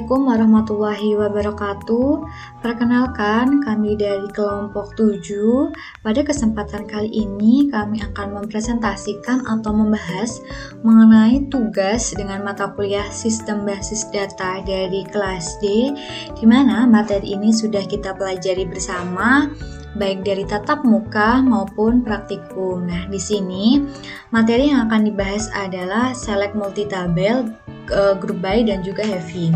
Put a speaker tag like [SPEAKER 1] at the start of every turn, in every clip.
[SPEAKER 1] Assalamualaikum warahmatullahi wabarakatuh. Perkenalkan, kami dari kelompok 7. Pada kesempatan kali ini kami akan mempresentasikan atau membahas mengenai tugas dengan mata kuliah Sistem Basis Data dari kelas D, di mana materi ini sudah kita pelajari bersama baik dari tatap muka maupun praktikum. Nah, di sini materi yang akan dibahas adalah select multitabel, group by, dan juga having.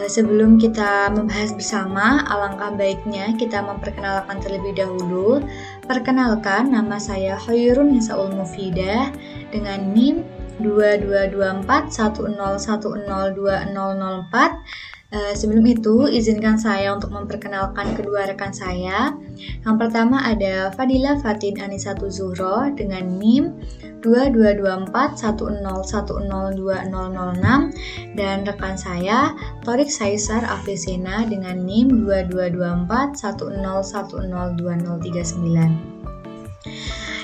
[SPEAKER 1] Sebelum kita membahas bersama, alangkah baiknya kita memperkenalkan terlebih dahulu. Perkenalkan, nama saya Khairun Nisaul Mufidah dengan NIM 222410102004. Sebelum itu, izinkan saya untuk memperkenalkan kedua rekan saya. Yang pertama ada Fadila Fatin Anisatu Zuhro dengan NIM 222410102006, dan rekan saya Torik Saisar Afrisena dengan NIM 222410102039.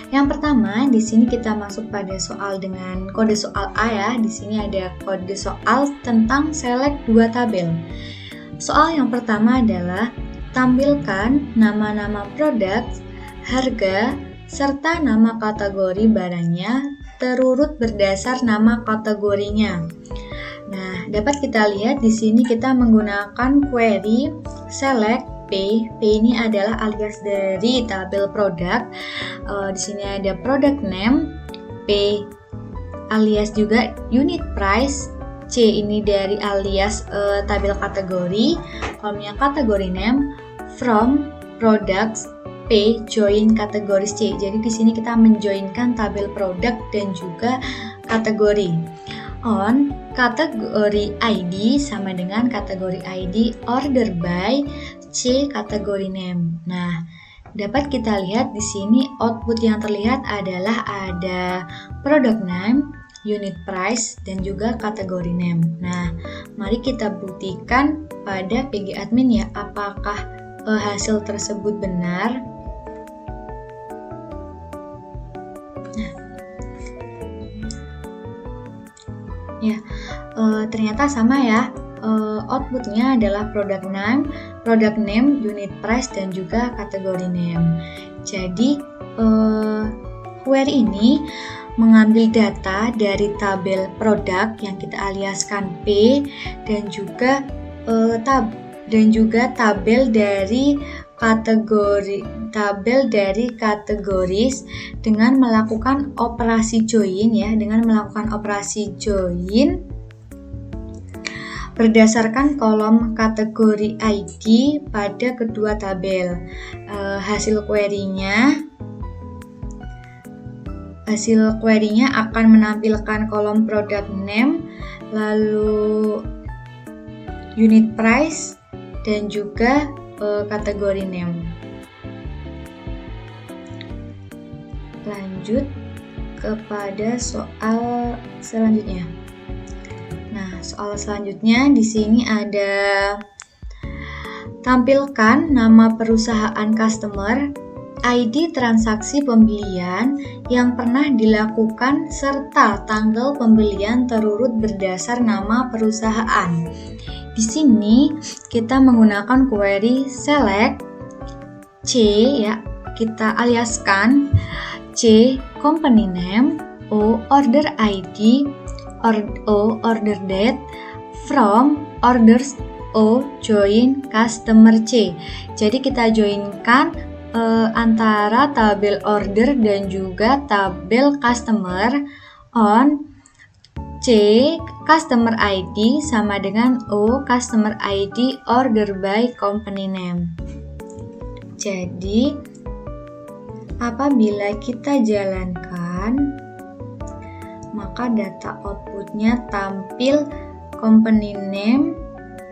[SPEAKER 1] Yang pertama, di sini kita masuk pada soal dengan kode soal A ya. Di sini ada kode soal tentang select dua tabel. Soal yang pertama adalah tampilkan nama-nama produk, harga, serta nama kategori barangnya terurut berdasar nama kategorinya. Nah, dapat kita lihat di sini kita menggunakan query select P. P ini adalah alias dari tabel produk. Di sini ada product name, P alias juga unit price, C ini dari alias tabel kategori, kolomnya kategori name, from products, P join kategoris C. Jadi di sini kita menjoinkan tabel produk dan juga kategori. On kategori ID sama dengan kategori ID order by C kategori name. Nah, dapat kita lihat di sini output yang terlihat adalah ada product name, unit price, dan juga kategori name. Nah, mari kita buktikan pada PG admin ya, apakah hasil tersebut benar. Nah, ternyata sama ya. Outputnya adalah product name, unit price, dan juga kategori name. Jadi query ini mengambil data dari tabel produk yang kita aliaskan P, dan juga tabel dari kategoris dengan melakukan operasi join ya, berdasarkan kolom kategori ID pada kedua tabel. Hasil query-nya akan menampilkan kolom product name, lalu unit price, dan juga kategori name. Lanjut kepada soal selanjutnya. Nah, soal selanjutnya di sini ada tampilkan nama perusahaan customer, ID transaksi pembelian yang pernah dilakukan, serta tanggal pembelian terurut berdasar nama perusahaan. Di sini kita menggunakan query select C ya, kita aliaskan C company name, O order ID, O order date, from orders, O join customer C. Jadi kita joinkan antara tabel order dan juga tabel customer. On C customer ID sama dengan O customer ID order by company name. Jadi apabila kita jalankan, maka data outputnya tampil company name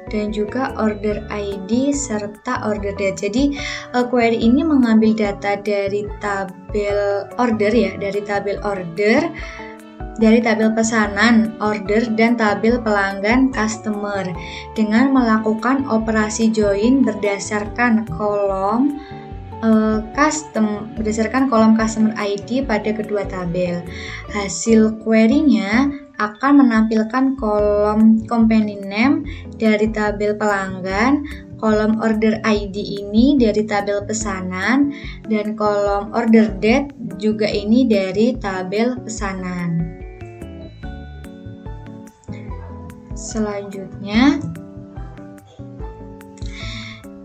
[SPEAKER 1] dan juga order ID serta order date. Jadi query ini mengambil data dari tabel order ya, dari tabel order, dari tabel pesanan order, dan tabel pelanggan customer dengan melakukan operasi join berdasarkan kolom customer ID pada kedua tabel. Hasil query-nya akan menampilkan kolom company name dari tabel pelanggan, kolom order ID ini dari tabel pesanan, dan kolom order date juga ini dari tabel pesanan. Selanjutnya,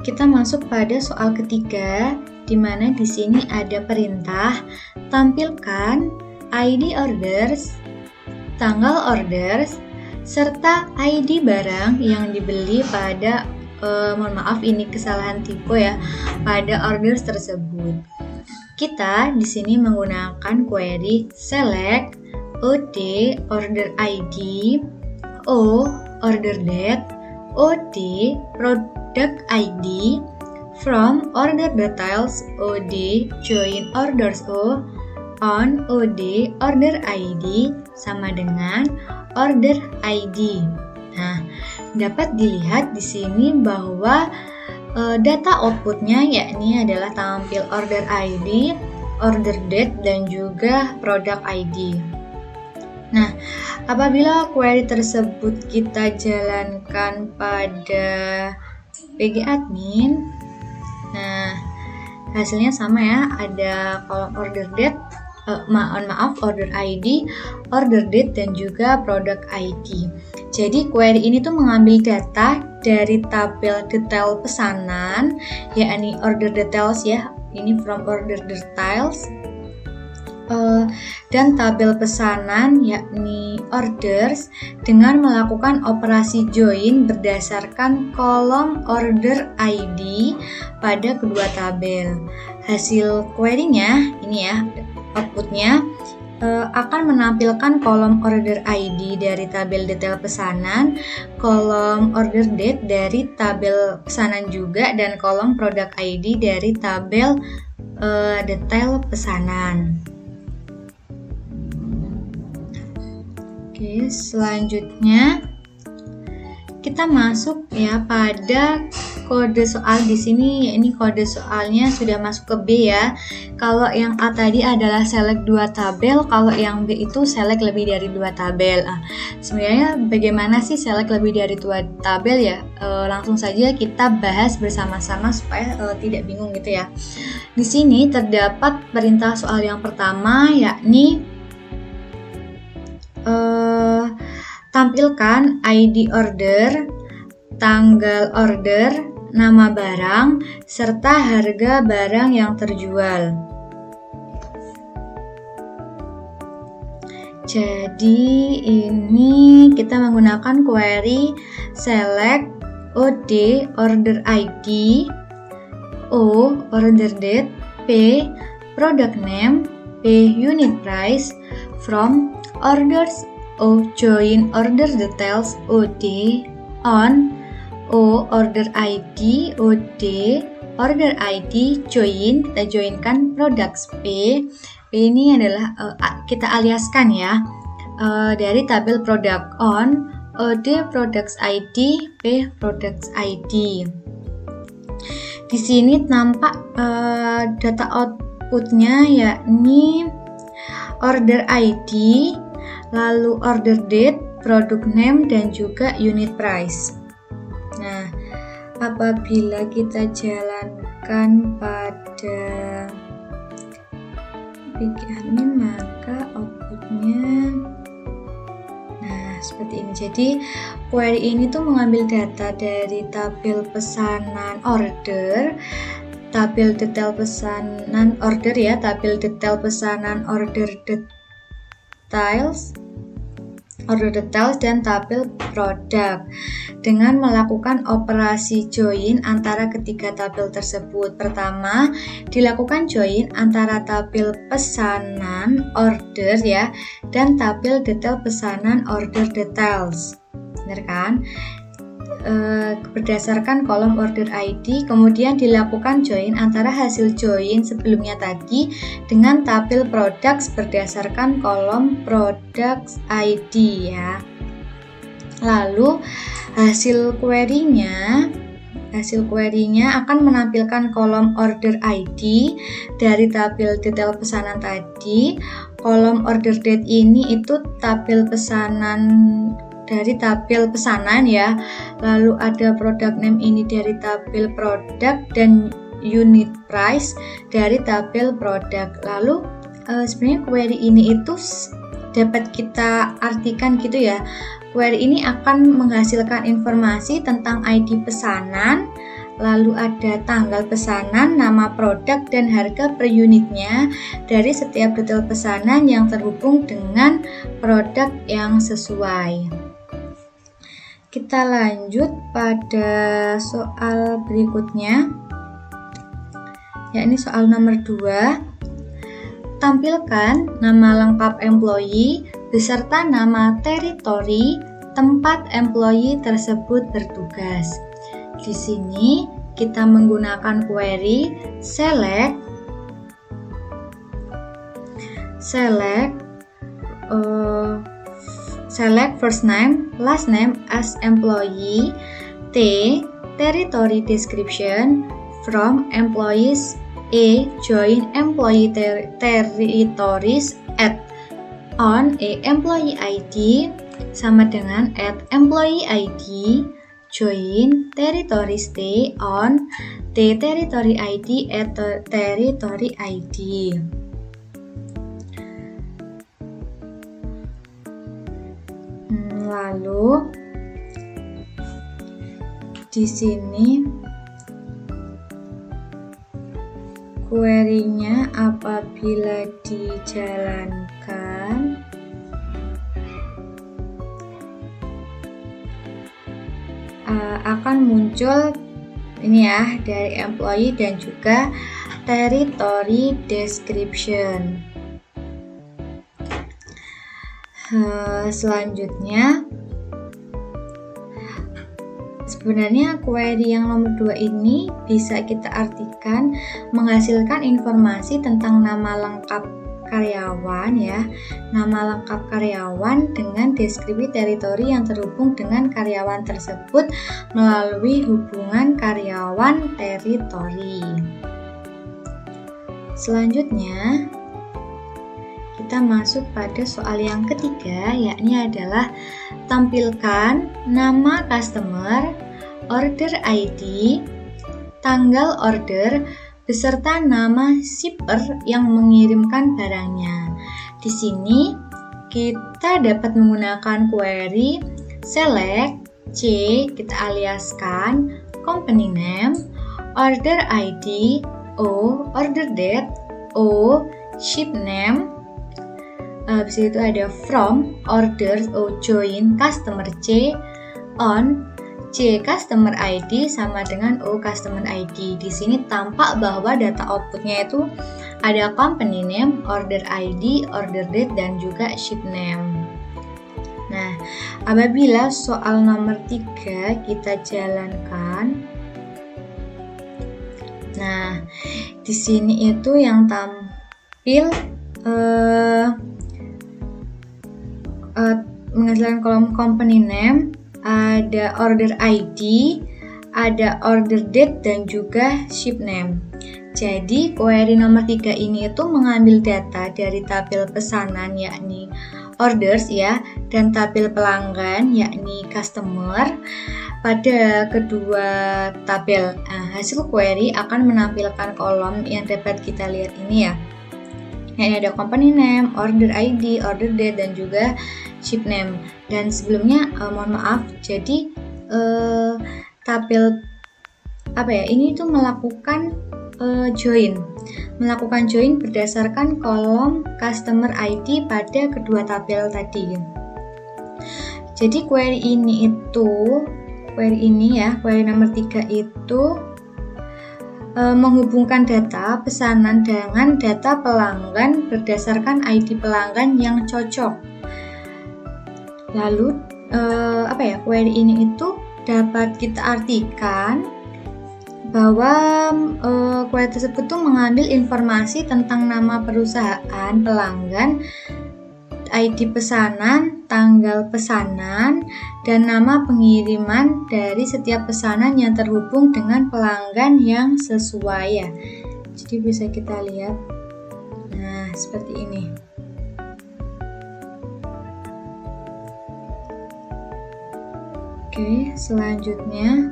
[SPEAKER 1] kita masuk pada soal ketiga, di mana di sini ada perintah tampilkan ID orders, tanggal orders, serta ID barang yang dibeli pada mohon maaf ini kesalahan tipe ya, pada orders tersebut. Kita di sini menggunakan query select OD order ID, O order date, OD product ID, from order details OD join orders O, on OD order ID sama dengan order ID. Nah, dapat dilihat di sini bahwa data outputnya yakni adalah tampil order ID, order date, dan juga product ID. Nah, apabila query tersebut kita jalankan pada PG admin, nah hasilnya sama ya, ada kolom order date, order ID, order date, dan juga product ID. Jadi query ini tuh mengambil data dari tabel detail pesanan, yakni order details ya, ini from order details, dan tabel pesanan yakni orders dengan melakukan operasi join berdasarkan kolom order ID pada kedua tabel. Hasil query-nya ini ya, outputnya akan menampilkan kolom order ID dari tabel detail pesanan, kolom order date dari tabel pesanan juga, dan kolom product ID dari tabel detail pesanan. Oke, selanjutnya kita masuk ya pada kode soal di sini, ini kode soalnya sudah masuk ke B ya. Kalau yang A tadi adalah select 2 tabel, kalau yang B itu select lebih dari 2 tabel. Sebenarnya bagaimana sih select lebih dari 2 tabel ya? Langsung saja kita bahas bersama-sama supaya tidak bingung gitu ya. Di sini terdapat perintah soal yang pertama, yakni tampilkan ID order, tanggal order, nama barang, serta harga barang yang terjual. Jadi ini kita menggunakan query select OD order ID, O order date, P product name, P unit price, from orders O join order details OD, on O order ID OD, order ID join, kita joinkan products P. P ini adalah kita aliaskan ya, dari tabel product, on OD products ID, P products ID. Di sini tampak data outputnya yakni order ID, lalu order date, product name, dan juga unit price. Nah, apabila kita jalankan pada PG admin, maka outputnya seperti ini. Jadi query ini tuh mengambil data dari tabel pesanan order, tabel detail pesanan order ya, tabel detail pesanan order details, dan tabel produk dengan melakukan operasi join antara ketiga tabel tersebut. Pertama, dilakukan join antara tabel pesanan order ya dan tabel detail pesanan order details. Benar kan? Berdasarkan kolom order ID, kemudian dilakukan join antara hasil join sebelumnya tadi dengan tabel products berdasarkan kolom products ID ya. Lalu hasil query-nya akan menampilkan kolom order ID dari tabel detail pesanan tadi, kolom order date ini itu tabel pesanan dari tabel pesanan ya. Lalu ada product name ini dari tabel produk dan unit price dari tabel produk. Lalu sebenarnya query ini itu dapat kita artikan gitu ya. Query ini akan menghasilkan informasi tentang ID pesanan, lalu ada tanggal pesanan, nama produk, dan harga per unitnya dari setiap detail pesanan yang terhubung dengan produk yang sesuai. Kita lanjut pada soal berikutnya, yakni soal nomor 2. Tampilkan nama lengkap employee beserta nama teritori tempat employee tersebut bertugas. Di sini kita menggunakan query select first name, last name as employee, territory description from employees, join employee territories on employee ID sama dengan employee ID, join territories on territory ID territory ID. Lalu di sini query-nya apabila dijalankan akan muncul ini ya dari employee dan juga territory description. Selanjutnya sebenarnya query yang nomor 2 ini bisa kita artikan menghasilkan informasi tentang nama lengkap karyawan ya, nama lengkap karyawan dengan deskripsi teritori yang terhubung dengan karyawan tersebut melalui hubungan karyawan teritori. Selanjutnya kita masuk pada soal yang ketiga, yakni adalah tampilkan nama customer, order ID, tanggal order, beserta nama shipper yang mengirimkan barangnya. Di sini kita dapat menggunakan query select kita aliaskan company name, order ID order date ship name. Habis itu ada from orders join customer on customer ID sama dengan customer ID. Di sini tampak bahwa data outputnya itu ada company name, order ID, order date, dan juga ship name. Nah, apabila soal nomor 3 kita jalankan, nah di sini itu yang tampil menghasilkan kolom company name, ada order ID, ada order date, dan juga ship name. Jadi query nomor 3 ini itu mengambil data dari tabel pesanan yakni orders ya, dan tabel pelanggan yakni customer. Pada kedua tabel hasil query akan menampilkan kolom yang dapat kita lihat ini ya. Ini ada company name, order ID, order date, dan juga ship name. Dan sebelumnya mohon maaf, jadi tabel ini tuh melakukan join berdasarkan kolom customer ID pada kedua tabel tadi. Jadi query nomor 3 itu menghubungkan data pesanan dengan data pelanggan berdasarkan ID pelanggan yang cocok. Lalu query ini itu dapat kita artikan bahwa query tersebut tuh mengambil informasi tentang nama perusahaan pelanggan, ID pesanan, tanggal pesanan, dan nama pengiriman dari setiap pesanan yang terhubung dengan pelanggan yang sesuai ya. Jadi bisa kita lihat, nah seperti ini. Oke, selanjutnya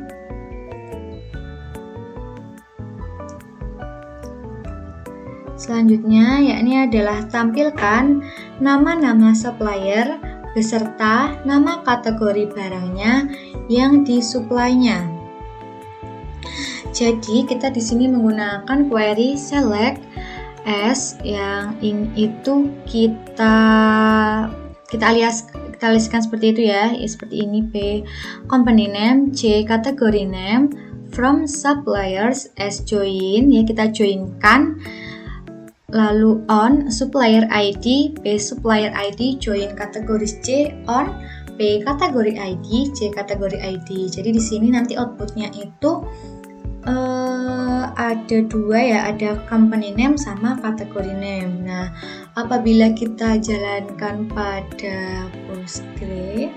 [SPEAKER 1] yakni adalah tampilkan nama-nama supplier beserta nama kategori barangnya yang disuplainya. Jadi kita di sini menggunakan query select as yang itu kita aliaskan seperti itu ya, seperti ini. B company name, C kategori name, from suppliers as join ya, kita joinkan. Lalu on supplier ID, B supplier ID join kategori C on, B kategori ID, C kategori ID. Jadi di sini nanti outputnya itu ada dua ya, ada company name sama kategori name. Nah, apabila kita jalankan pada Postgre,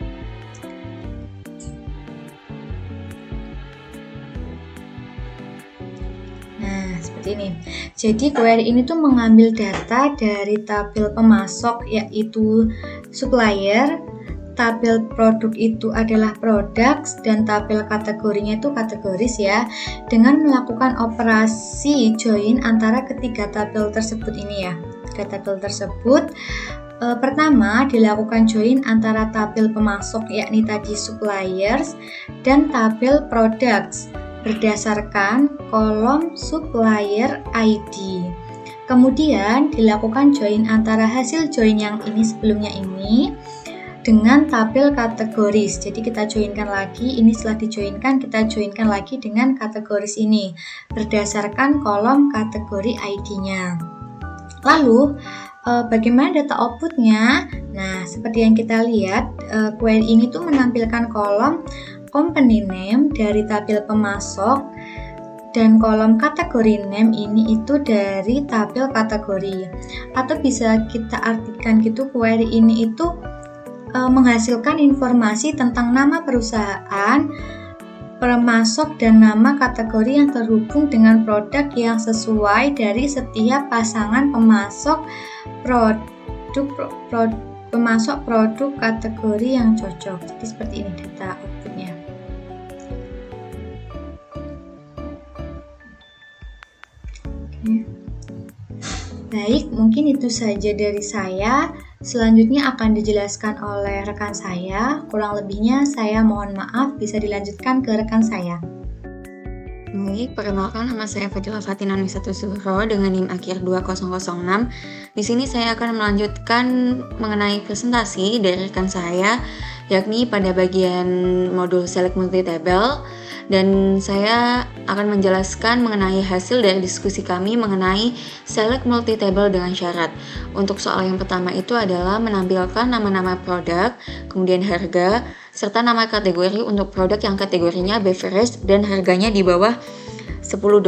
[SPEAKER 1] seperti ini. Jadi query ini tuh mengambil data dari tabel pemasok yaitu supplier, tabel produk itu adalah products, dan tabel kategorinya itu kategoris ya, dengan melakukan operasi join antara ketiga tabel tersebut ini ya. Ketiga tabel tersebut pertama dilakukan join antara tabel pemasok yakni tadi suppliers dan tabel products berdasarkan kolom supplier ID. Kemudian dilakukan join antara hasil join yang ini sebelumnya ini dengan tabel kategoris. Jadi kita joinkan lagi, ini setelah dijoinkan kita joinkan lagi dengan kategoris ini berdasarkan kolom kategori ID-nya. Lalu bagaimana data outputnya? Nah, seperti yang kita lihat, query ini tuh menampilkan kolom company name dari tabel pemasok dan kolom kategori name ini itu dari tabel kategori. Atau bisa kita artikan gitu, query ini itu menghasilkan informasi tentang nama perusahaan, pemasok dan nama kategori yang terhubung dengan produk yang sesuai dari setiap pasangan pemasok produk kategori yang cocok. Jadi seperti ini data outputnya. Baik, mungkin itu saja dari saya. Selanjutnya akan dijelaskan oleh rekan saya. Kurang lebihnya saya mohon maaf, bisa dilanjutkan ke rekan saya.
[SPEAKER 2] Baik, perkenalkan nama saya Fadila Fatina Nisatu Suhro dengan NIM akhir 2006. Di sini saya akan melanjutkan mengenai presentasi dari rekan saya, yakni pada bagian modul Select Multi Table. Dan saya akan menjelaskan mengenai hasil dari diskusi kami mengenai Select Multi Table dengan syarat. Untuk soal yang pertama itu adalah menampilkan nama-nama produk, kemudian harga, serta nama kategori untuk produk yang kategorinya beverage dan harganya di bawah $10.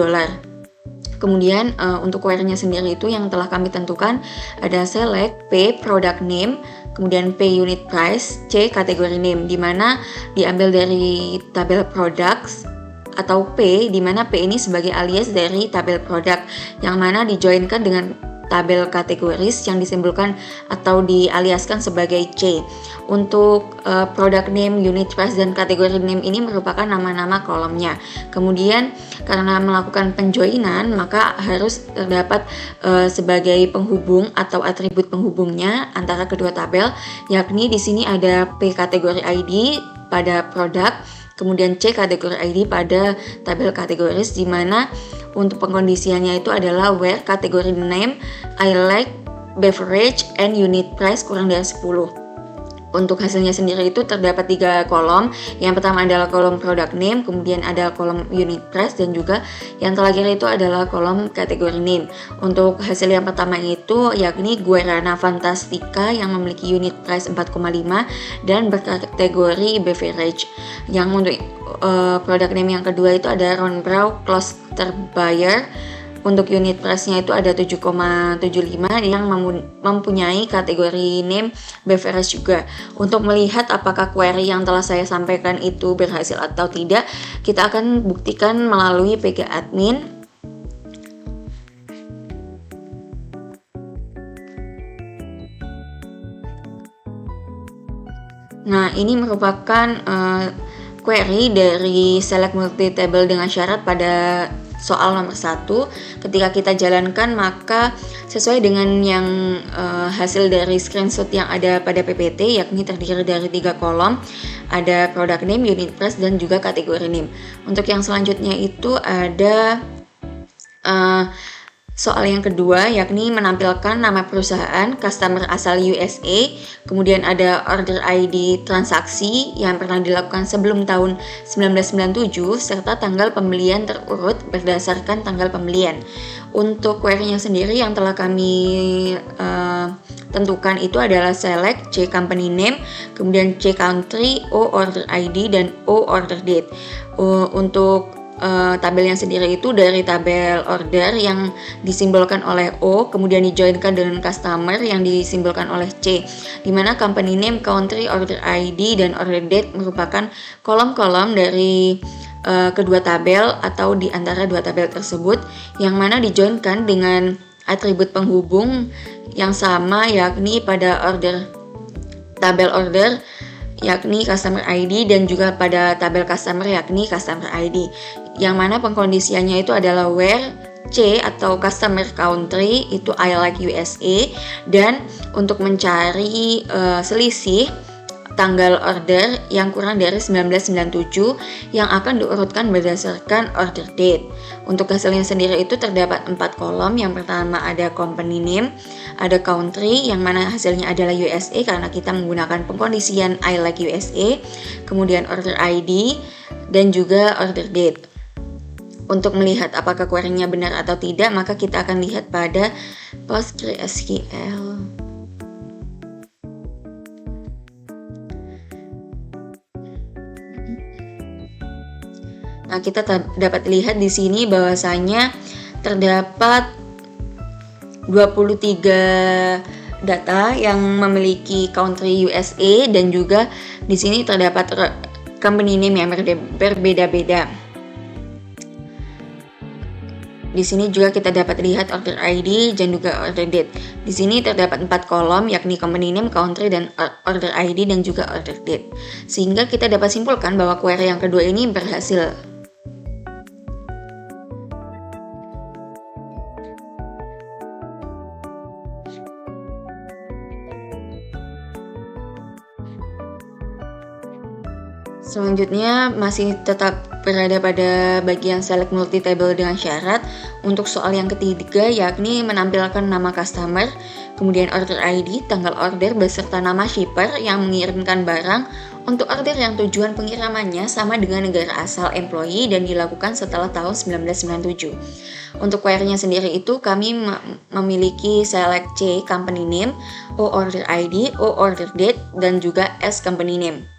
[SPEAKER 2] Kemudian untuk query-nya sendiri itu yang telah kami tentukan ada select, P product name, kemudian P unit price, C kategori name, di mana diambil dari tabel products, atau P, di mana P ini sebagai alias dari tabel produk yang mana dijoinkan dengan tabel kategoris yang disimbolkan atau dialiaskan sebagai C. Untuk product name, unit price, dan kategori name ini merupakan nama-nama kolomnya. Kemudian karena melakukan penjoinan maka harus terdapat sebagai penghubung atau atribut penghubungnya antara kedua tabel, yakni di sini ada P kategori ID pada produk, kemudian C kategori ID pada tabel kategoris, di mana untuk pengkondisiannya itu adalah where kategori name, I like, beverage, and unit price kurang dari 10. Untuk hasilnya sendiri itu terdapat 3 kolom. Yang pertama adalah kolom product name, kemudian ada kolom unit price, dan juga yang terakhir itu adalah kolom kategori name. Untuk hasil yang pertama itu yakni Guarana Fantastica yang memiliki unit price 4,5 dan berkategori beverage. Yang untuk product name yang kedua itu ada Ron Brown Cluster Buyer. Untuk unit price-nya itu ada 7,75 yang mempunyai kategori name beverage juga. Untuk melihat apakah query yang telah saya sampaikan itu berhasil atau tidak, kita akan buktikan melalui PG admin. Nah, ini merupakan query dari select multi table dengan syarat pada soal nomor 1. Ketika kita jalankan maka sesuai dengan yang hasil dari screenshot yang ada pada PPT, yakni terdiri dari 3 kolom, ada product name, unit price, dan juga kategori name. Untuk yang selanjutnya itu ada soal yang kedua, yakni menampilkan nama perusahaan, customer asal USA, kemudian ada order ID transaksi yang pernah dilakukan sebelum tahun 1997, serta tanggal pembelian terurut berdasarkan tanggal pembelian. Untuk query-nya sendiri yang telah kami tentukan itu adalah select C company name, kemudian C country, O order ID, dan O order date. Untuk tabelnya sendiri itu dari tabel order yang disimbolkan oleh O, kemudian dijoinkan dengan customer yang disimbolkan oleh C, di mana company name, country, order ID, dan order date merupakan kolom-kolom dari kedua tabel atau di antara dua tabel tersebut, yang mana dijoinkan dengan atribut penghubung yang sama, yakni pada tabel order yakni customer ID, dan juga pada tabel customer yakni customer ID, yang mana pengkondisiannya itu adalah where C atau customer country itu I like USA, dan untuk mencari selisih tanggal order yang kurang dari 1997 yang akan diurutkan berdasarkan order date. Untuk hasilnya sendiri itu terdapat 4 kolom. Yang pertama ada company name, ada country yang mana hasilnya adalah USA karena kita menggunakan pengkondisian I like USA, kemudian order ID, dan juga order date. Untuk melihat apakah query-nya benar atau tidak, maka kita akan lihat pada PostgreSQL. Nah, kita dapat lihat di sini bahwasanya terdapat 23 data yang memiliki country USA, dan juga di sini terdapat company name yang berbeda-beda. Di sini juga kita dapat lihat order ID dan juga order date. Di sini terdapat 4 kolom, yakni company name, country, dan order ID, dan juga order date. Sehingga kita dapat simpulkan bahwa query yang kedua ini berhasil. Selanjutnya masih tetap berada pada bagian select multi table dengan syarat. Untuk soal yang ketiga, yakni menampilkan nama customer, kemudian order ID, tanggal order, beserta nama shipper yang mengirimkan barang untuk order yang tujuan pengirimannya sama dengan negara asal employee dan dilakukan setelah tahun 1997. Untuk query-nya sendiri itu kami memiliki select C company name, O order ID, O order date, dan juga S company name.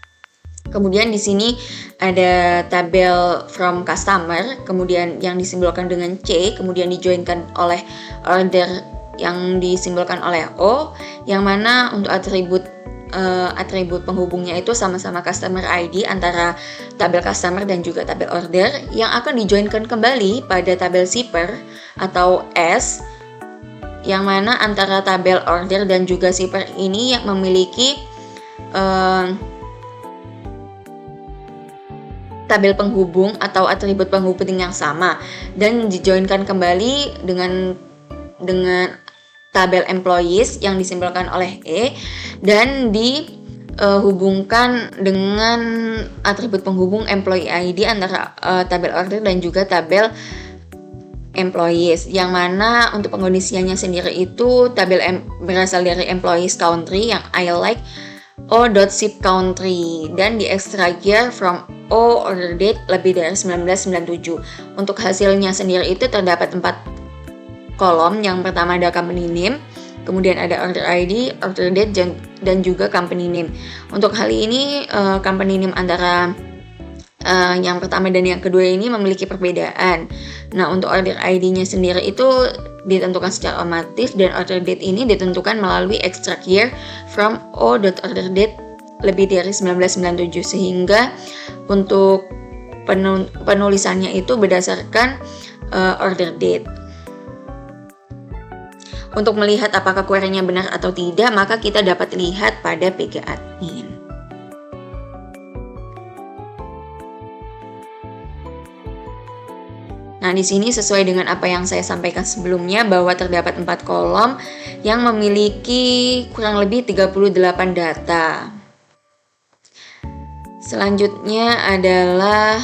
[SPEAKER 2] Kemudian di sini ada tabel from customer, kemudian yang disimbolkan dengan C, kemudian dijoinkan oleh order yang disimbolkan oleh O, yang mana untuk atribut penghubungnya itu sama-sama customer ID antara tabel customer dan juga tabel order, yang akan dijoinkan kembali pada tabel shipper atau S, yang mana antara tabel order dan juga shipper ini yang memiliki tabel penghubung atau atribut penghubung yang sama, dan dijoinkan kembali dengan tabel employees yang disimbolkan oleh E, dan dihubungkan dengan atribut penghubung employee ID antara tabel order dan juga tabel employees, yang mana untuk pengkondisiannya sendiri itu tabel berasal dari employees country yang I like O.ship country, dan diekstrak from O order date lebih dari 1997. Untuk hasilnya sendiri itu terdapat 4 kolom. Yang pertama ada company name, kemudian ada order ID, order date, dan juga company name. Untuk hal ini company name antara yang pertama dan yang kedua ini memiliki perbedaan. Nah, untuk order ID-nya sendiri itu ditentukan secara otomatis, dan order date ini ditentukan melalui extract year from O.order date lebih dari 1997, sehingga untuk penulisannya itu berdasarkan order date. Untuk melihat apakah query-nya benar atau tidak, maka kita dapat lihat pada PG admin. Nah, di sini sesuai dengan apa yang saya sampaikan sebelumnya bahwa terdapat 4 kolom yang memiliki kurang lebih 38 data. Selanjutnya adalah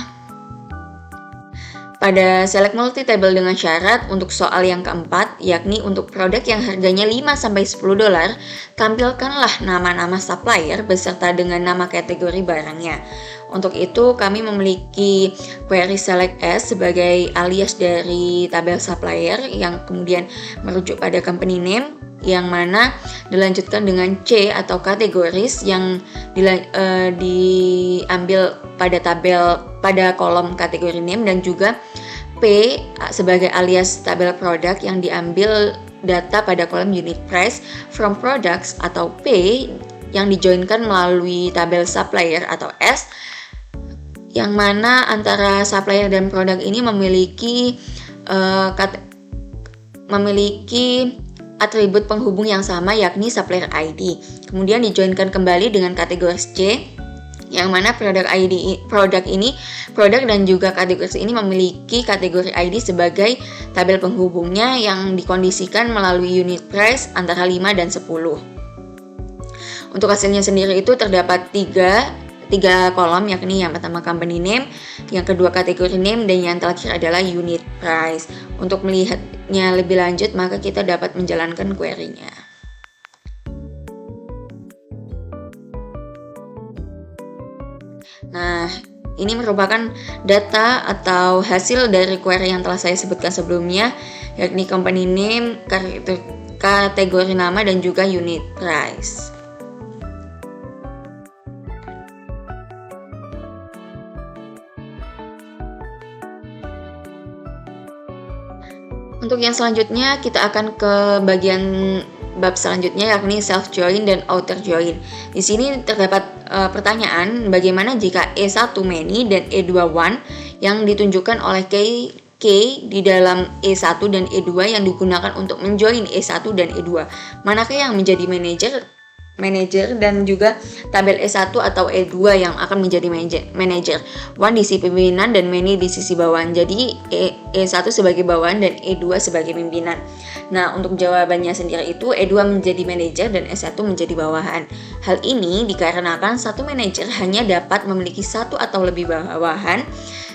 [SPEAKER 2] pada select multi table dengan syarat untuk soal yang keempat, yakni untuk produk yang harganya 5-10 dolar, tampilkanlah nama-nama supplier beserta dengan nama kategori barangnya. Untuk itu kami memiliki query select as sebagai alias dari tabel supplier yang kemudian merujuk pada company name, yang mana dilanjutkan dengan C atau kategoris yang diambil pada kolom kategori name, dan juga P sebagai alias tabel produk yang diambil data pada kolom unit price from products, atau P yang dijoinkan melalui tabel supplier atau S, yang mana antara supplier dan produk ini memiliki atribut penghubung yang sama, yakni supplier ID. Kemudian dijoinkan kembali dengan kategori C, yang mana produk dan juga kategori ini memiliki kategori ID sebagai tabel penghubungnya yang dikondisikan melalui unit price antara 5 dan 10. Untuk hasilnya sendiri itu terdapat tiga kolom, yakni yang pertama company name, yang kedua kategori name, dan yang terakhir adalah unit price. Untuk melihatnya lebih lanjut, maka kita dapat menjalankan query-nya. Nah, ini merupakan data atau hasil dari query yang telah saya sebutkan sebelumnya, yakni company name, kategori nama, dan juga unit price. Untuk yang selanjutnya, kita akan ke bagian bab selanjutnya, yakni self join dan outer join. Di sini terdapat pertanyaan, bagaimana jika E1 many dan E2 one yang ditunjukkan oleh K di dalam E1 dan E2 yang digunakan untuk menjoin E1 dan E2. Manakah yang menjadi manager dan juga tabel E1 atau E2 yang akan menjadi manager. One di sisi pimpinan dan many di sisi bawahan. Jadi E1 sebagai bawahan dan E2 sebagai pimpinan. Nah, untuk jawabannya sendiri itu E2 menjadi manager dan E1 menjadi bawahan. Hal ini dikarenakan satu manager hanya dapat memiliki satu atau lebih bawahan,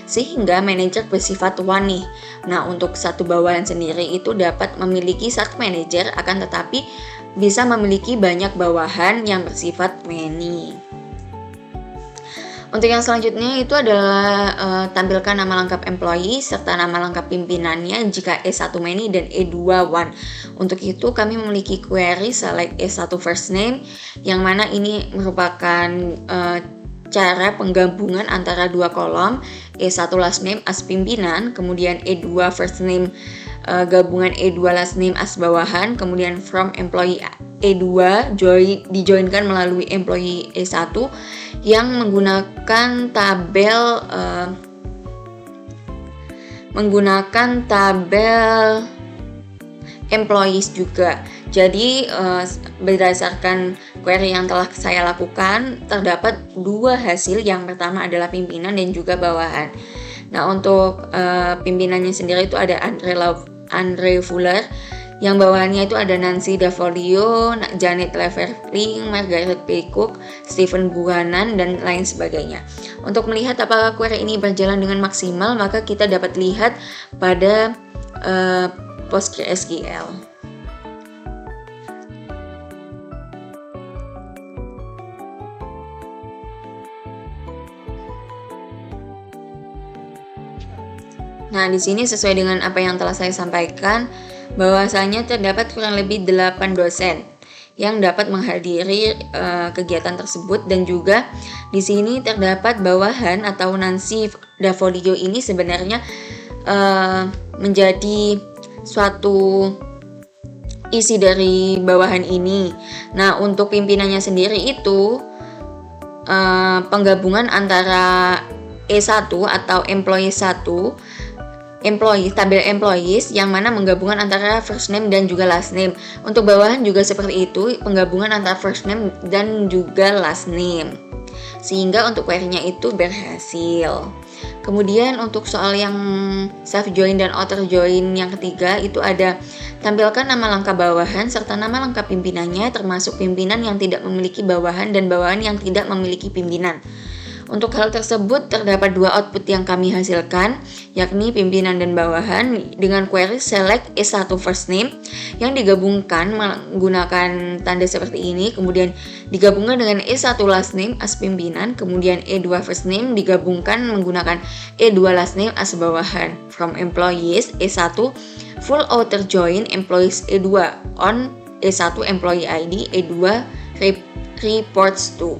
[SPEAKER 2] sehingga manager bersifat one nih. Nah, untuk satu bawahan sendiri itu dapat memiliki satu manager, akan tetapi bisa memiliki banyak bawahan yang bersifat many. Untuk yang selanjutnya itu adalah tampilkan nama lengkap employee serta nama lengkap pimpinannya jika E1 many dan E2 one. Untuk itu kami memiliki query select E1 first name, yang mana ini merupakan cara penggabungan antara dua kolom, E1 last name as pimpinan, kemudian E2 first name gabungan E2 last name as bawahan, kemudian from employee E2 dijoinkan melalui employee E1 yang menggunakan tabel employees juga. Jadi berdasarkan query yang telah saya lakukan, terdapat dua hasil. Yang pertama adalah pimpinan dan juga bawahan. Nah, untuk pimpinannya sendiri itu ada Andre Fuller, yang bawahannya itu ada Nancy Dafolio, Janet Leverling, Margaret P. Cook, Stephen Buchanan, dan lain sebagainya. Untuk melihat apakah query ini berjalan dengan maksimal, maka kita dapat lihat pada PostgreSQL. Nah, di sini sesuai dengan apa yang telah saya sampaikan, bahwasanya terdapat kurang lebih 8 dosen yang dapat menghadiri kegiatan tersebut, dan juga di sini terdapat bawahan atau Nancy Dafolio ini sebenarnya menjadi suatu isi dari bawahan ini. Nah, untuk pimpinannya sendiri itu penggabungan antara E1 atau employee 1, tabel employees, yang mana menggabungan antara first name dan juga last name. Untuk bawahan juga seperti itu, penggabungan antara first name dan juga last name, sehingga untuk query-nya itu berhasil. Kemudian untuk soal yang self join dan outer join yang ketiga itu ada tampilkan nama lengkap bawahan serta nama lengkap pimpinannya, termasuk pimpinan yang tidak memiliki bawahan dan bawahan yang tidak memiliki pimpinan. Untuk hal tersebut terdapat dua output yang kami hasilkan, yakni pimpinan dan bawahan dengan query select E1 first name yang digabungkan menggunakan tanda seperti ini, kemudian digabungkan dengan E1 last name as pimpinan, kemudian E2 first name digabungkan menggunakan E2 last name as bawahan. From employees E1 full outer join employees E2 on E1 employee ID E2 reports to.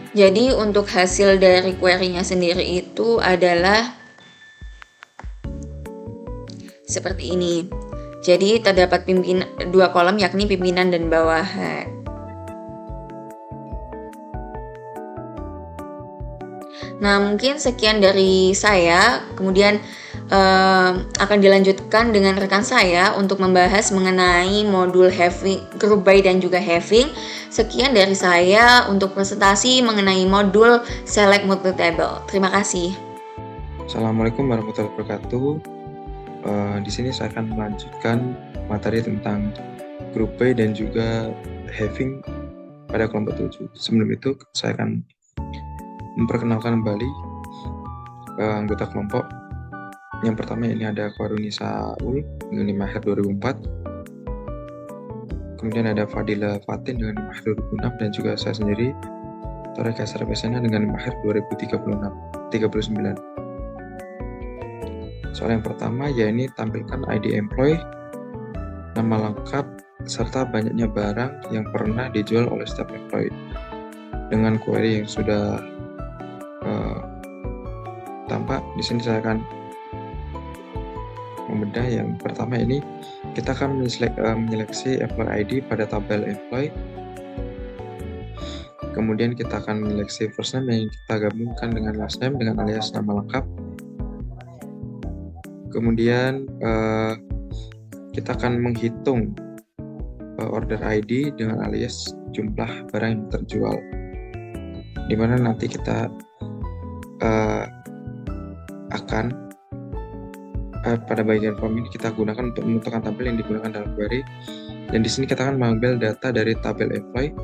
[SPEAKER 2] Jadi untuk hasil dari query-nya sendiri itu adalah seperti ini. Jadi terdapat dua kolom yakni pimpinan dan bawahan. Nah, mungkin sekian dari saya. Kemudian akan dilanjutkan dengan rekan saya untuk membahas mengenai modul having, group by dan juga having. Sekian dari saya untuk presentasi mengenai modul select multi table. Terima kasih.
[SPEAKER 3] Assalamualaikum warahmatullahi wabarakatuh. Di sini saya akan melanjutkan materi tentang group by dan juga having pada kelompok 7. Sebelum itu saya akan memperkenalkan kembali anggota kelompok. Yang pertama ini ada Kwaruni Saul dengan 5 Maret 2004. Kemudian ada Fadila Fatin dengan 5 Maret 2006 dan juga saya sendiri Torek Kasar Pesena dengan 5 Maret 2039. Soal yang pertama yakni tampilkan ID employee, nama lengkap serta banyaknya barang yang pernah dijual oleh setiap employee. Dengan query yang sudah tampak di sini saya akan membedah. Yang pertama ini kita akan menyeleksi employee ID pada tabel employee. Kemudian kita akan menyeleksi first name yang kita gabungkan dengan last name dengan alias nama lengkap. Kemudian kita akan menghitung order ID dengan alias jumlah barang yang terjual, di mana nanti kita akan pada bagian form ini kita gunakan untuk menentukan tabel yang digunakan dalam query. Dan di sini kita akan mengambil data dari tabel employee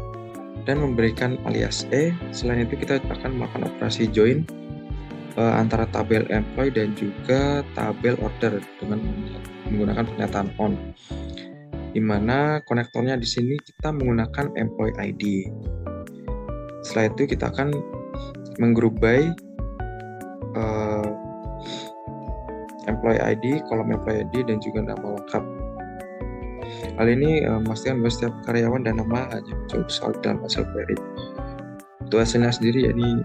[SPEAKER 3] dan memberikan alias E. Selain itu kita akan melakukan operasi join antara tabel employee dan juga tabel order dengan menggunakan pernyataan on, di mana konektornya di sini kita menggunakan employee ID. Setelah itu kita akan menggroup by employee ID, kolom employee ID dan juga nama lengkap. Hal ini memastikan bahwa setiap karyawan dan nama hanya muncul solid dalam hasil query. Untuk hasilnya sendiri yakni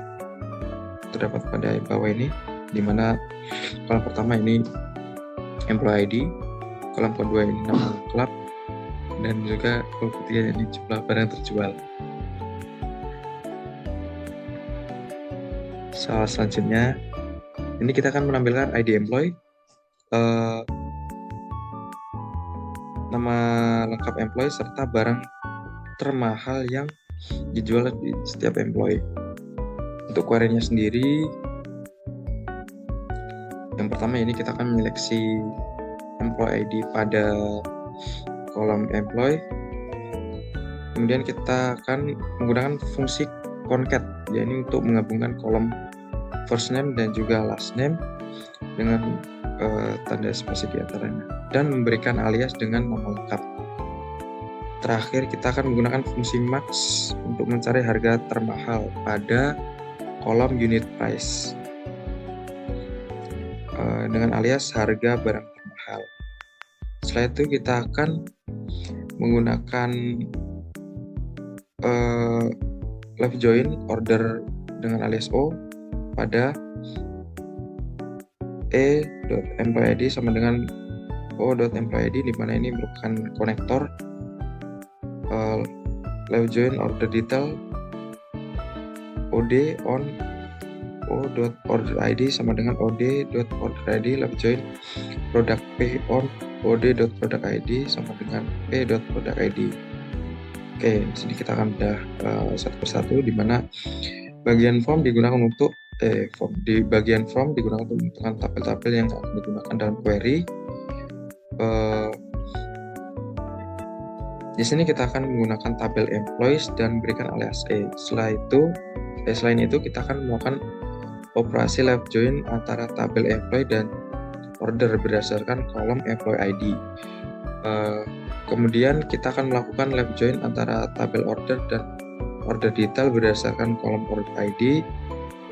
[SPEAKER 3] terdapat pada bawah ini, di mana kolom pertama ini employee ID, kolom kedua ini nama lengkap, dan juga kolom ketiga ini jumlah barang terjual. Soal selanjutnya, ini kita akan menampilkan ID employee, nama lengkap employee serta barang termahal yang dijual di setiap employee. Untuk query-nya sendiri, yang pertama ini kita akan menyeleksi employee ID pada kolom employee. Kemudian kita akan menggunakan fungsi concat, yakni untuk menggabungkan kolom first name dan juga last name dengan tanda spasi di antaranya dan memberikan alias dengan nama lengkap. Terakhir kita akan menggunakan fungsi max untuk mencari harga termahal pada kolom unit price dengan alias harga barang termahal. Setelah itu kita akan menggunakan left join order dengan alias O pada e.employee ID sama dengan o.employee ID, di mana ini merupakan konektor left join order detail od on o.order ID sama dengan od.order ID left join product p on od.product ID sama dengan p.product ID. Oke, di sini kita akan bedah satu persatu, di mana bagian form digunakan untuk di bagian form digunakan untuk menentukan tabel-tabel yang akan digunakan dalam query. Di sini kita akan menggunakan tabel employees dan berikan alias A. Selain itu kita akan melakukan operasi left join antara tabel employee dan order berdasarkan kolom employee ID. Kemudian kita akan melakukan left join antara tabel order dan order detail berdasarkan kolom order ID.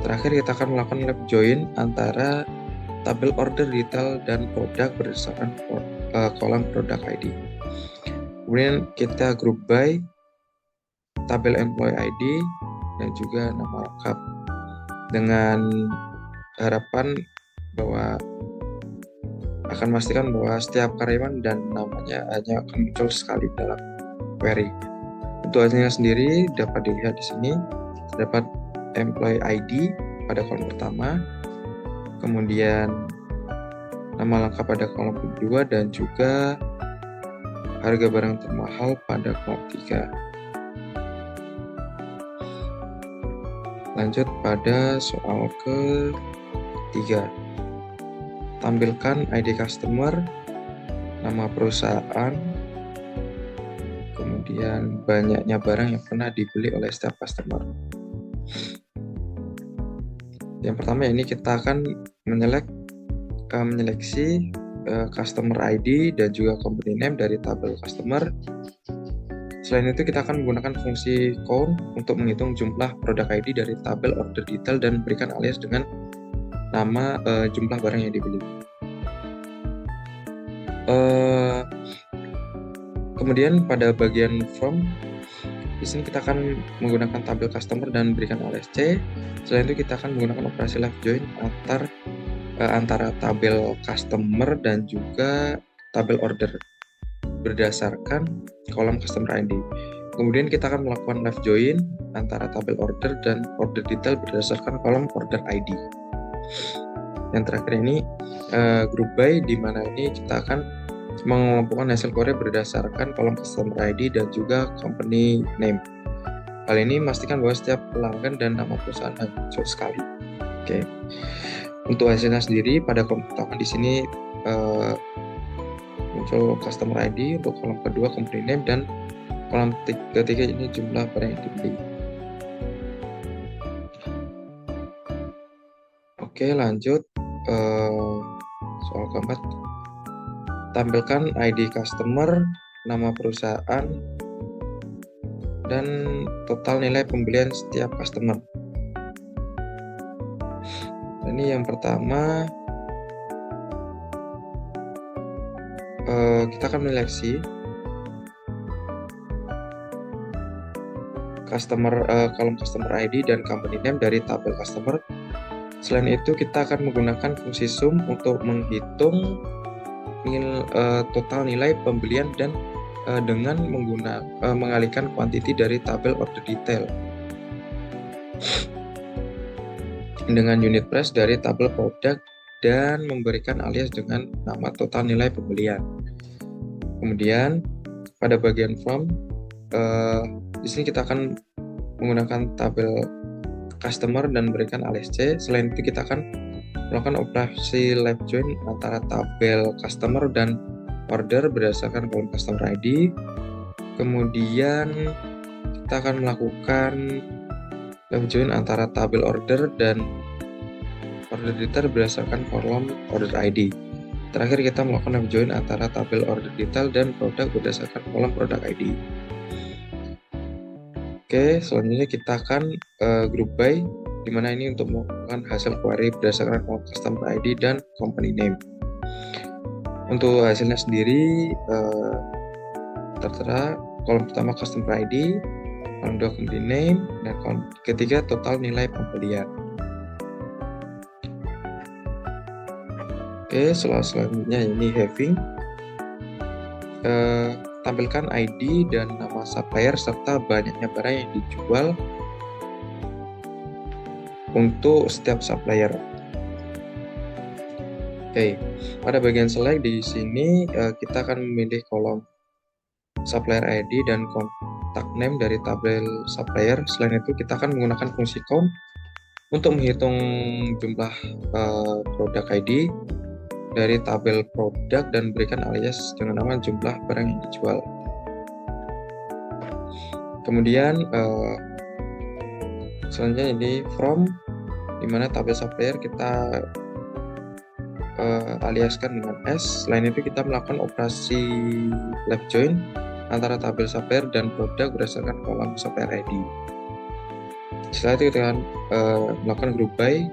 [SPEAKER 3] Terakhir kita akan melakukan left join antara tabel order detail dan produk berdasarkan kolom product ID. Kemudian kita group by tabel employee ID dan juga nama lengkap, dengan harapan bahwa akan memastikan bahwa setiap karyawan dan namanya hanya akan muncul sekali dalam query. Untuk hasilnya sendiri dapat dilihat di sini, terdapat employee ID pada kolom pertama, kemudian nama lengkap pada kolom kedua, dan juga harga barang termahal pada kolom 3. Lanjut pada soal ke-3. Tampilkan ID customer, nama perusahaan, kemudian banyaknya barang yang pernah dibeli oleh setiap customer. Yang pertama ini kita akan menyeleksi customer ID dan juga company name dari tabel customer. Selain itu kita akan menggunakan fungsi count untuk menghitung jumlah produk ID dari tabel order detail dan berikan alias dengan nama jumlah barang yang dibeli. Kemudian pada bagian from, di sini kita akan menggunakan tabel customer dan berikan alias C. Selain itu kita akan menggunakan operasi left join antara tabel customer dan juga tabel order berdasarkan kolom customer ID. Kemudian kita akan melakukan left join antara tabel order dan order detail berdasarkan kolom order ID. Yang terakhir ini group by, di mana ini kita akan mengelompokkan hasil query berdasarkan kolom customer ID dan juga company name. Hal ini memastikan bahwa setiap pelanggan dan nama perusahaan muncul sekali. Oke. Untuk hasilnya sendiri pada kolom pertama di sini muncul customer ID, untuk kolom kedua company name, dan kolom ketiga ini jumlah barang yang dibeli. Oke, lanjut soal keempat. Tampilkan ID customer, nama perusahaan, dan total nilai pembelian setiap customer. Ini yang pertama, kita akan menyeleksi kolom customer ID dan company name dari tabel customer. Selain itu kita akan menggunakan fungsi sum untuk menghitung total nilai pembelian dan dengan mengalihkan quantity dari tabel order detail dengan unit price dari tabel produk dan memberikan alias dengan nama total nilai pembelian. Kemudian pada bagian from, di sini kita akan menggunakan tabel customer dan berikan alias C. Selain itu kita akan melakukan operasi left join antara tabel customer dan order berdasarkan kolom customer ID. Kemudian kita akan melakukan left join antara tabel order dan order detail berdasarkan kolom order ID. Terakhir kita melakukan left join antara tabel order detail dan produk berdasarkan kolom produk ID. Oke, selanjutnya kita akan group by, di mana ini untuk melakukan hasil query berdasarkan kolom customer ID dan company name. Untuk hasilnya sendiri tertera kolom pertama customer ID, kolom kedua company name, dan kolom ketiga total nilai pembelian. Oke, selanjutnya ini having. Tampilkan ID dan nama supplier serta banyaknya barang yang dijual untuk setiap supplier. Oke, pada bagian select di sini kita akan memilih kolom supplier ID dan kontak name dari tabel supplier. Selain itu kita akan menggunakan fungsi count untuk menghitung jumlah produk ID dari tabel produk dan berikan alias dengan nama jumlah barang yang dijual. Kemudian selanjutnya ini from, di mana tabel supplier kita aliaskan dengan S. Selain itu kita melakukan operasi left join antara tabel supplier dan produk berdasarkan kolom supplier ID. Setelah itu kita akan melakukan group by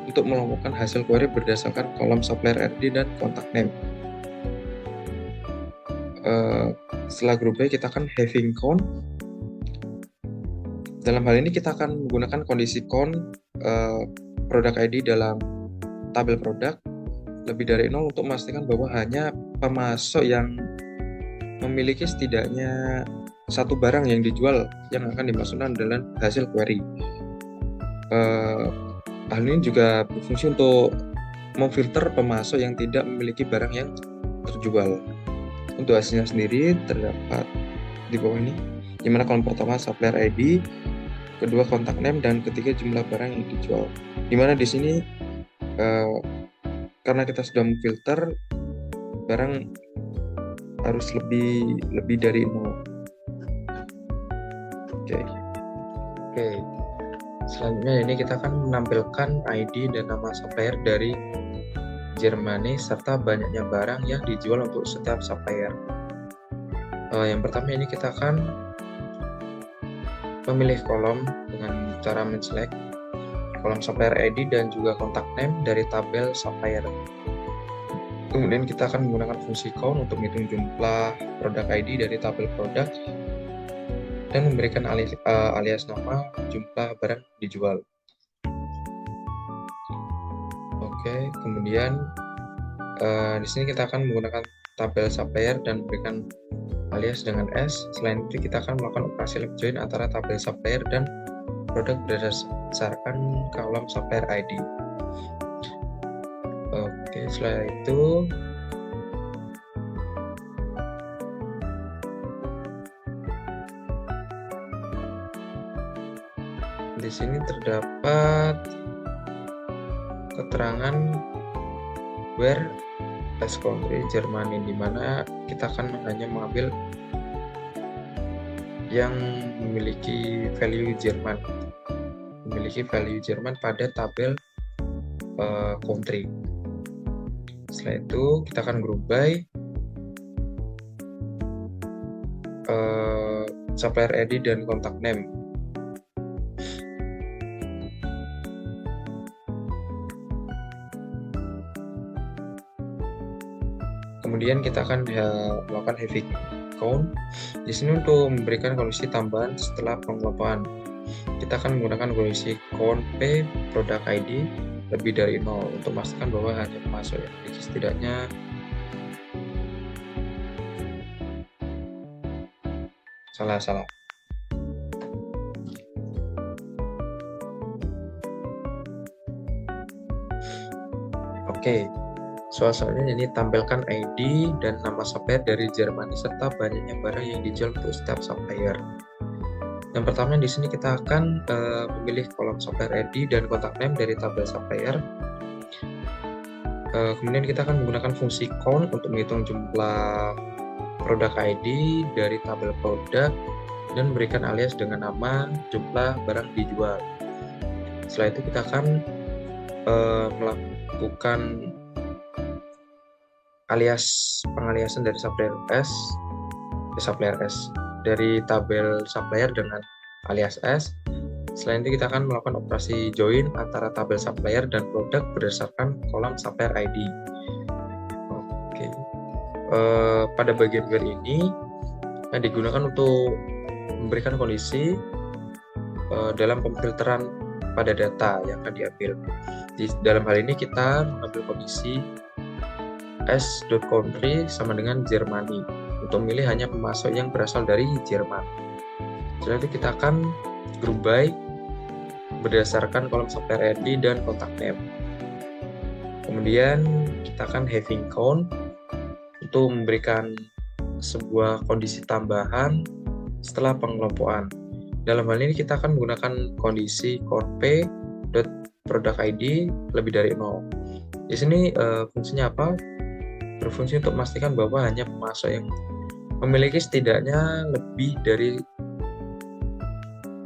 [SPEAKER 3] untuk mengelompokkan hasil query berdasarkan kolom supplier ID dan kontak name. Setelah group by kita akan having count. Dalam hal ini kita akan menggunakan kondisi count produk ID dalam tabel produk lebih dari 0 untuk memastikan bahwa hanya pemasok yang memiliki setidaknya satu barang yang dijual yang akan dimasukkan dalam hasil query. Hal ini juga berfungsi untuk memfilter pemasok yang tidak memiliki barang yang terjual. Untuk hasilnya sendiri terdapat di bawah ini, di mana kolom pertama supplier ID, kedua kontak name, dan ketiga jumlah barang yang dijual. Di mana di sini karena kita sudah memfilter, barang harus lebih dari 0. Oke. Selanjutnya ini kita akan menampilkan ID dan nama supplier dari Germany serta banyaknya barang yang dijual untuk setiap supplier. Yang pertama ini kita akan memilih kolom dengan cara men-select kolom supplier ID dan juga kontak name dari tabel supplier. Kemudian kita akan menggunakan fungsi count untuk menghitung jumlah produk ID dari tabel produk dan memberikan alias nama jumlah barang dijual. Oke, kemudian di sini kita akan menggunakan tabel supplier dan memberikan alias dengan S. Selain itu kita akan melakukan operasi left join antara tabel supplier dan produk berdasarkan kolom supplier ID. Oke, setelah itu di sini terdapat keterangan where as country Germany, di mana kita akan hanya mengambil yang memiliki value Jerman pada tabel country. Setelah itu kita akan group by supplier ID dan kontak name. Kemudian kita akan melakukan having count. Di sini untuk memberikan kondisi tambahan setelah pengelompokan, kita akan menggunakan kondisi count P produk ID lebih dari 0 untuk memastikan bahwa hanya pemasok yang memiliki setidaknya salah. Oke. Soal selanjutnya ini tampilkan ID dan nama supplier dari Germany serta banyaknya barang yang dijual untuk setiap supplier. Yang pertama di sini kita akan memilih kolom supplier ID dan kontak name dari tabel supplier. Kemudian kita akan menggunakan fungsi count untuk menghitung jumlah produk ID dari tabel produk dan memberikan alias dengan nama jumlah barang dijual. Setelah itu kita akan melakukan pengaliasan dari supplier S dari tabel supplier dengan alias S. Selain itu kita akan melakukan operasi join antara tabel supplier dan produk berdasarkan kolom supplier ID. Oke. Pada bagian ini digunakan untuk memberikan kondisi dalam pemfilteran pada data yang akan diambil. Dalam hal ini kita mengambil kondisi S.country sama dengan Germany untuk memilih hanya pemasok yang berasal dari Jerman. Setelah itu kita akan group by berdasarkan kolom supplier ID dan kontak name. Kemudian kita akan having count untuk memberikan sebuah kondisi tambahan setelah pengelompokan. Dalam hal ini kita akan menggunakan kondisi count_p.product_id lebih dari 0. Di sini fungsinya apa? Berfungsi untuk memastikan bahwa hanya pemasok yang memiliki setidaknya lebih dari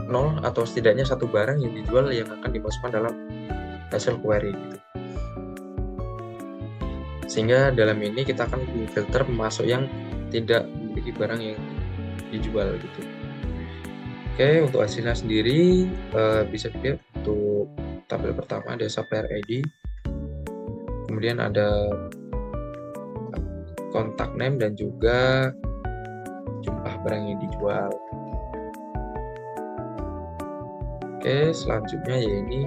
[SPEAKER 3] 0 atau setidaknya satu barang yang dijual yang akan dimasukkan dalam hasil query gitu. Sehingga dalam ini kita akan filter pemasok yang tidak memiliki barang yang dijual gitu. Oke, untuk hasilnya sendiri bisa dilihat untuk tabel pertama ada supplier ID, kemudian ada kontak name dan juga jumlah barang yang dijual. Oke, selanjutnya ya ini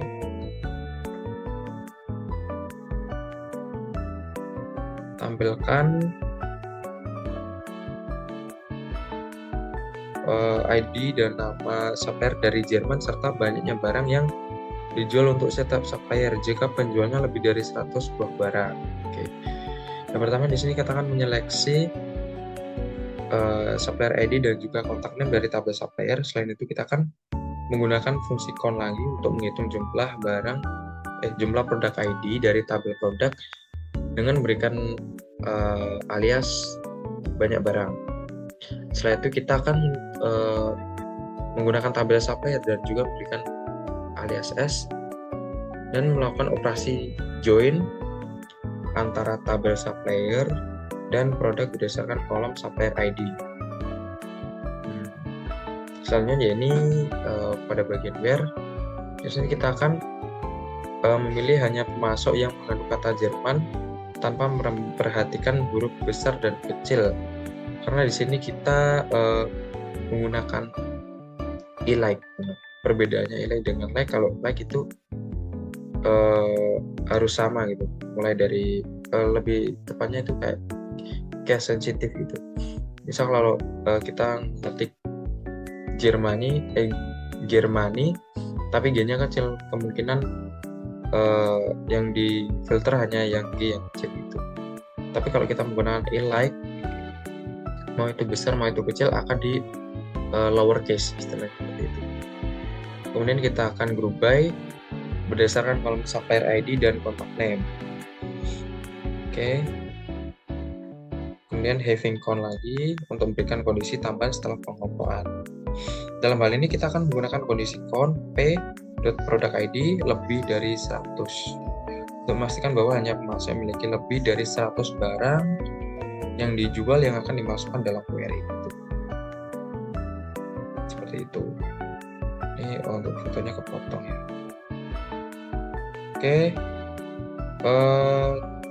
[SPEAKER 3] tampilkan ID dan nama supplier dari Jerman serta banyaknya barang yang dijual untuk setiap supplier jika penjualnya lebih dari 100 buah barang. Oke. Yang pertama di sini kita akan menyeleksi supplier ID dan juga kontak name dari tabel supplier. Selain itu kita akan menggunakan fungsi count lagi untuk menghitung jumlah produk ID dari tabel produk dengan memberikan alias banyak barang. Setelah itu kita akan menggunakan tabel supplier dan juga memberikan alias S dan melakukan operasi join antara tabel supplier dan produk berdasarkan kolom supplier ID. Selanjutnya ini pada bagian where, di sini kita akan memilih hanya pemasok yang mengandung kata Jerman tanpa memperhatikan huruf besar dan kecil. Karena di sini kita menggunakan e-like. Perbedaannya e-like dengan like, kalau like itu harus sama gitu. Mulai dari lebih tepatnya itu kayak case sensitif gitu. Misal kalau kita ngetik Germany tapi G-nya kecil, kemungkinan yang di filter hanya yang G yang kecil itu. Tapi kalau kita menggunakan e-like, mau itu besar mau itu kecil akan di lower case istilahnya seperti itu. Kemudian kita akan group by berdasarkan kolom supplier ID dan kontak name. Oke. Kemudian having count lagi untuk memberikan kondisi tambahan setelah pengelompokan. Dalam hal ini kita akan menggunakan kondisi count p.product ID lebih dari 100 untuk memastikan bahwa hanya pemasok yang memiliki lebih dari 100 barang yang dijual yang akan dimasukkan dalam query itu. Seperti itu. Ini untuk fotonya kepotong ya. Oke,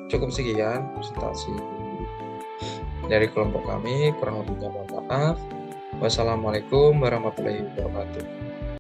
[SPEAKER 3] cukup sekian presentasi dari kelompok kami. Kurang lebihnya mohon maaf. Wassalamualaikum warahmatullahi wabarakatuh.